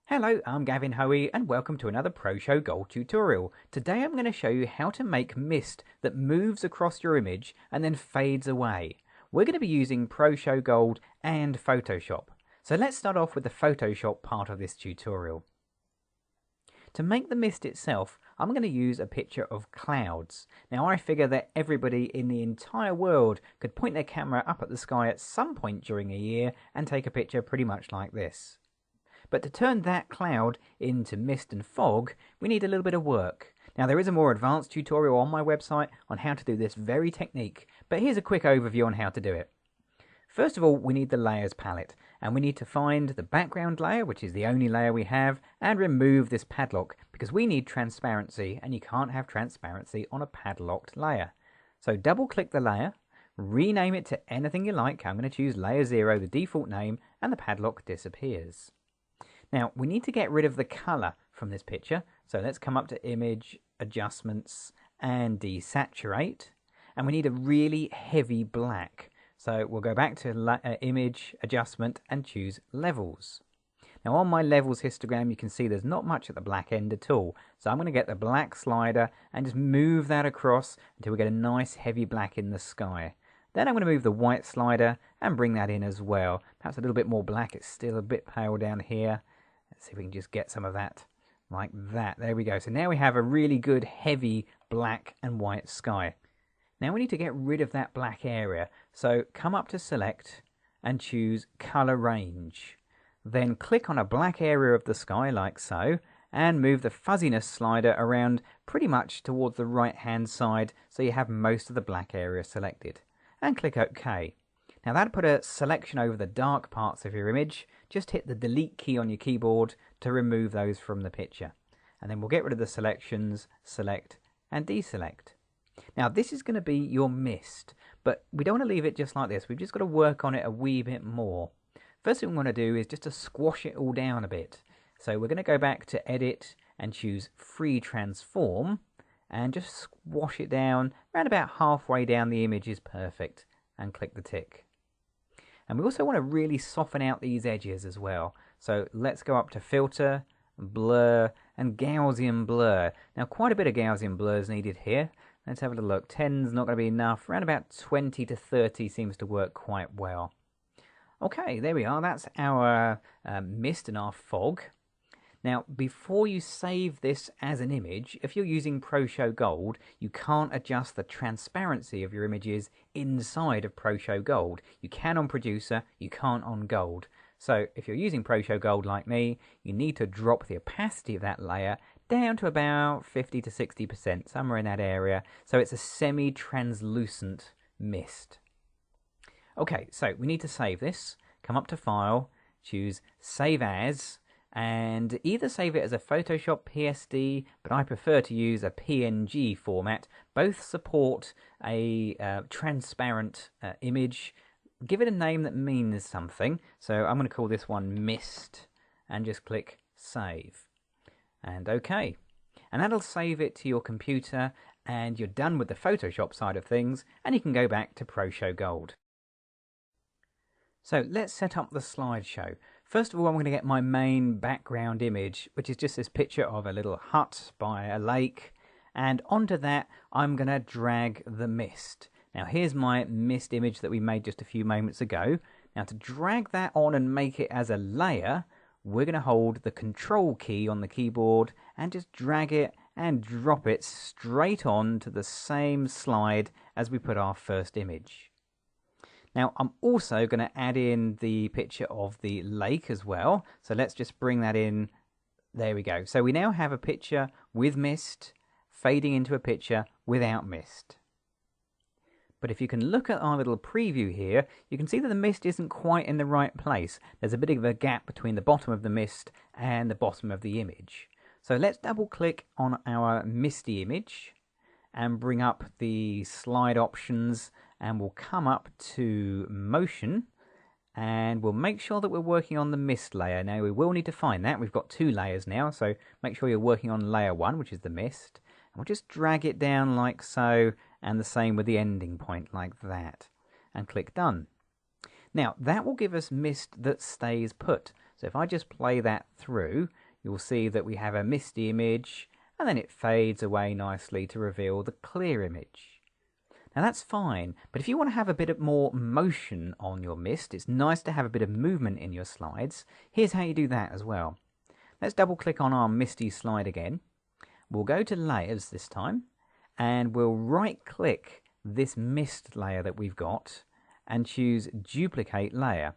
Hello, I'm Gavin Hoey and welcome to another Proshow Gold tutorial. Today I'm going to show you how to make mist that moves across your image and then fades away. We're going to be using Proshow Gold and Photoshop. So let's start off with the Photoshop part of this tutorial. To make the mist itself, I'm going to use a picture of clouds. Now I figure that everybody in the entire world could point their camera up at the sky at some point during a year and take a picture pretty much like this. But to turn that cloud into mist and fog, we need a little bit of work. Now there is a more advanced tutorial on my website on how to do this very technique, but here's a quick overview on how to do it. First of all, we need the layers palette, and we need to find the background layer, which is the only layer we have, and remove this padlock, because we need transparency, and you can't have transparency on a padlocked layer. So double click the layer, rename it to anything you like. I'm going to choose layer 0, the default name, and the padlock disappears. Now, we need to get rid of the color from this picture. So let's come up to Image, Adjustments, and Desaturate. And we need a really heavy black. So we'll go back to Image, Adjustment, and choose Levels. Now on my Levels histogram, you can see there's not much at the black end at all. So I'm going to get the black slider and just move that across until we get a nice heavy black in the sky. Then I'm going to move the white slider and bring that in as well. Perhaps a little bit more black. It's still a bit pale down here. Let's see if we can just get some of that like that. There we go. So now we have a really good heavy black and white sky. Now we need to get rid of that black area. So come up to Select and choose Color Range. Then click on a black area of the sky like so and move the fuzziness slider around pretty much towards the right hand side so you have most of the black area selected. And click OK. Now that'll put a selection over the dark parts of your image. Just hit the delete key on your keyboard to remove those from the picture. And then we'll get rid of the selections, select and deselect. Now this is going to be your mist, but we don't want to leave it just like this. We've just got to work on it a wee bit more. First thing we want to do is just to squash it all down a bit. So we're going to go back to Edit and choose Free Transform and just squash it down around about halfway down the image is perfect, and click the tick. And we also want to really soften out these edges as well. So let's go up to Filter, Blur, and Gaussian Blur. Now quite a bit of Gaussian blur is needed here. Let's have a little look. 10's not going to be enough. Around about 20 to 30 seems to work quite well. Okay, there we are. That's our mist and our fog. Now, before you save this as an image, if you're using Proshow Gold, you can't adjust the transparency of your images inside of Proshow Gold. You can on Producer, you can't on Gold. So if you're using Proshow Gold like me, you need to drop the opacity of that layer down to about 50 to 60%, somewhere in that area. So it's a semi-translucent mist. Okay, so we need to save this. Come up to File, choose Save As, and either save it as a Photoshop PSD, but I prefer to use a PNG format. Both support a transparent image. Give it a name that means something. So I'm going to call this one Mist, and just click Save. And OK. And that'll save it to your computer, and you're done with the Photoshop side of things, and you can go back to Proshow Gold. So let's set up the slideshow. First of all, I'm going to get my main background image, which is just this picture of a little hut by a lake. And onto that, I'm going to drag the mist. Now, here's my mist image that we made just a few moments ago. Now, to drag that on and make it as a layer, we're going to hold the Control key on the keyboard and just drag it and drop it straight on to the same slide as we put our first image. Now, I'm also going to add in the picture of the lake as well. So let's just bring that in. There we go. So we now have a picture with mist fading into a picture without mist. But if you can look at our little preview here, you can see that the mist isn't quite in the right place. There's a bit of a gap between the bottom of the mist and the bottom of the image. So let's double click on our misty image and bring up the slide options, and we'll come up to motion and we'll make sure that we're working on the mist layer. Now we will need to find that. We've got two layers now, so make sure you're working on layer 1, which is the mist. And we'll just drag it down like so, and the same with the ending point like that. And click done. Now that will give us mist that stays put. So if I just play that through, you'll see that we have a misty image, and then it fades away nicely to reveal the clear image. Now that's fine, but if you want to have a bit more motion on your mist, it's nice to have a bit of movement in your slides. Here's how you do that as well. Let's double click on our misty slide again. We'll go to layers this time, and we'll right click this mist layer that we've got and choose duplicate layer.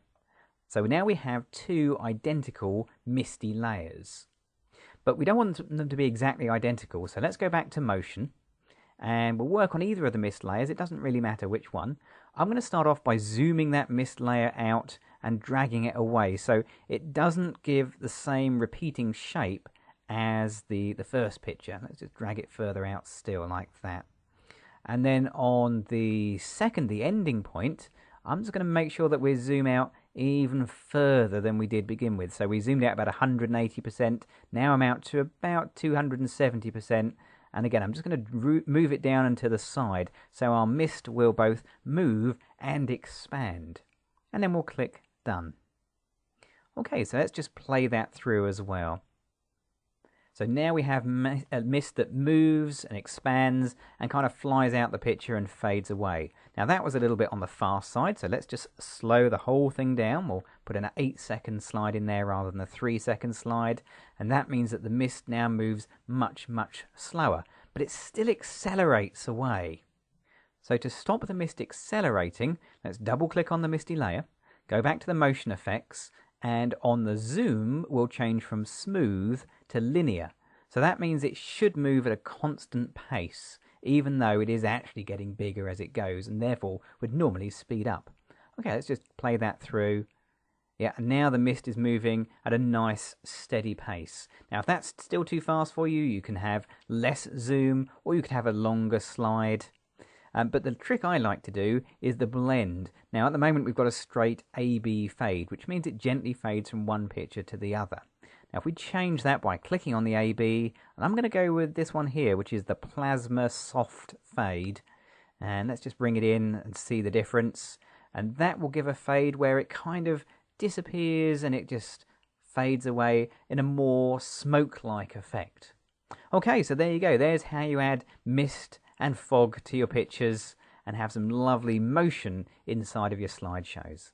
So now we have two identical misty layers, but we don't want them to be exactly identical. So let's go back to motion, and we'll work on either of the mist layers. It doesn't really matter which one. I'm going to start off by zooming that mist layer out and dragging it away so it doesn't give the same repeating shape as the first picture. Let's just drag it further out still like that. And then on the second, the ending point, I'm just going to make sure that we zoom out even further than we did begin with. So we zoomed out about 180%. Now I'm out to about 270%. And again, I'm just going to move it down and to the side so our mist will both move and expand. And then we'll click Done. Okay, so let's just play that through as well. So now we have a mist that moves and expands and kind of flies out the picture and fades away. Now that was a little bit on the fast side, so let's just slow the whole thing down. We'll put an 8-second slide in there rather than a 3-second slide, and that means that the mist now moves much, much slower, but it still accelerates away. So to stop the mist accelerating, let's double click on the misty layer, go back to the motion effects, and on the zoom we'll change from smooth to linear. So that means it should move at a constant pace, even though it is actually getting bigger as it goes and therefore would normally speed up. Okay, let's just play that through. Yeah, and now the mist is moving at a nice steady pace. Now if that's still too fast for you, you can have less zoom or you could have a longer slide. But the trick I like to do is the blend. Now at the moment we've got a straight A-B fade, which means it gently fades from one picture to the other. Now if we change that by clicking on the A-B, and I'm going to go with this one here, which is the Plasma Soft Fade. And let's just bring it in and see the difference. And that will give a fade where it kind of disappears and it just fades away in a more smoke-like effect. Okay, so there you go. There's how you add mist and fog to your pictures and have some lovely motion inside of your slideshows.